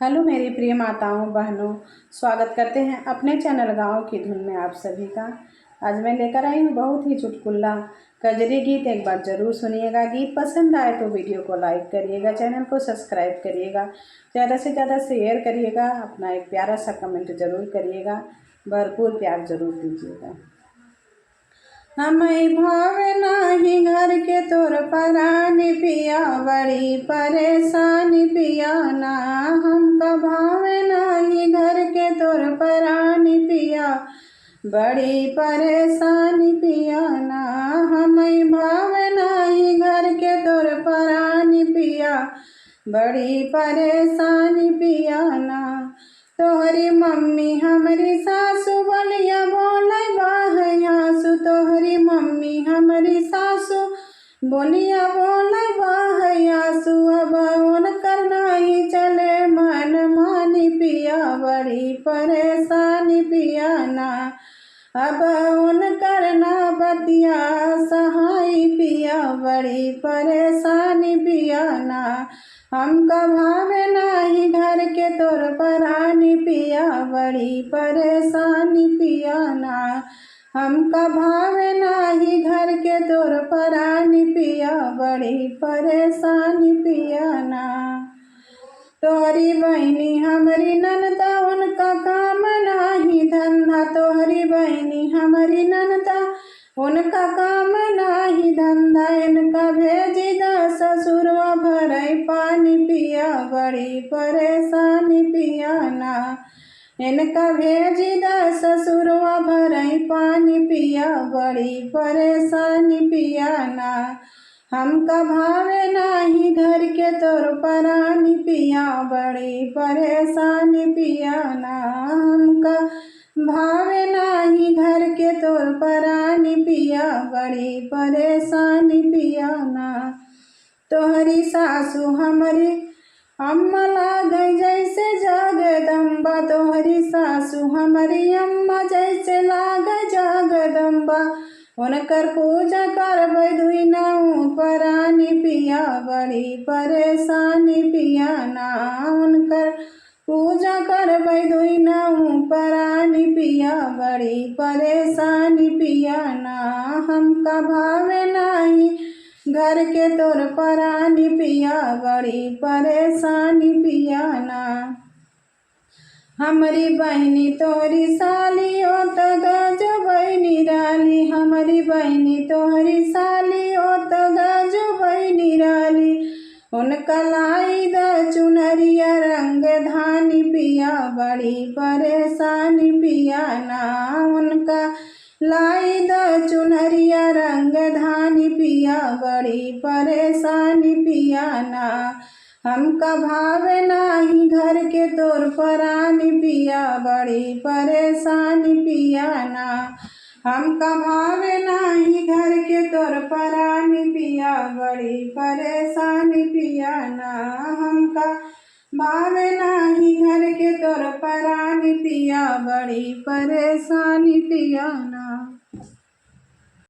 Hello मेरी प्रिय माताओं बहनों, स्वागत करते हैं अपने चैनल गाँव की धुन में आप सभी का। आज मैं लेकर आई हूँ बहुत ही चुटकुला कजरी गीत। एक बार ज़रूर सुनिएगा। गीत पसंद आए तो वीडियो को लाइक करिएगा, चैनल को सब्सक्राइब करिएगा, ज़्यादा से ज़्यादा शेयर करिएगा, अपना एक प्यारा सा कमेंट ज़रूर करिएगा, भरपूर प्यार ज़रूर दीजिएगा। हमें भावे नाही घर के तोर परानी पिया, बड़ी परेशानी पिया ना। हमका भावे नाही घर के तोर परानी पिया, बड़ी परेशानी पिया ना। हमें भावे नाही घर के तोर परानी पिया, बड़ी परेशानी पिया ना। तोहरी मम्मी हमरी सासू बलिया बोले बाहयासु, तोहरी मम्मी हमरी सासू बोलिया बोले बाहयासु। अब उनकर नहीं चले मन मानी पिया, बड़ी परेशानी पिया ना। अब उनकर ना बतिया सहाय पिया, बड़ी परेशानी पिया ना। हमका भावे नाही घर के तोर परानी पिया, बड़ी परेशानी पिया ना। हमका भावे नाही घर के तोर परानी पिया, बड़ी परेशानी पिया ना। तोहरी बहनी हमरी ननदा उनका काम नाही धंधा, तोहरी बहनी हमरी ननदा उनका काम नाही धंधा। इनका भेजी दा ससुरवा भरई पानी पिया, बड़ी परेशानी पिया ना। इनका भेजी दा ससुरवा भरई पानी पिया, बड़ी परेशानी पिया ना। हमका भावे नाही घर के तोर परानी पिया, बड़ी परेशानी पिया ना। हमका भावे नाही घर के तोर परानी पिया, बड़ी परेशानी पिया ना। तोहरी सासू हमरी अम्मा लागे जैसे जगदम्बा, तोहरी सासू हमारी अम्मा जैसे लागे जगदम्बा। उनकर पूजा करबै दुई नाऊ परानी पिया, बड़ी परेशानी पिया ना। उनकर पूजा करबै दुई नाऊ परानी पिया, बड़ी परेशानी पिया ना। हमका भावे नाही घर के तोर परानी पिया, बड़ी परेशानी पिया ना। हमारी बहनी तोहरी साली ओ तगज बहनी राली, हमारी बहनी तोहरी साली ओ तगज बहनी राली। उनका लाई द चुनरिया रंग धानी पिया, बड़ी परेशानी पिया ना। उनका लाई द चुनरिया रंग धानी पिया, बड़ी परेशानी पिया ना। हमका भावे नाही घर के तोर परानी पिया, बड़ी परेशानी पिया ना। हमका भावे नाही घर के तोर परानी पिया, बड़ी परेशानी पिया ना। हमका भावे नाही घर के तोर परानी पिया, बड़ी परेशानी पिया ना।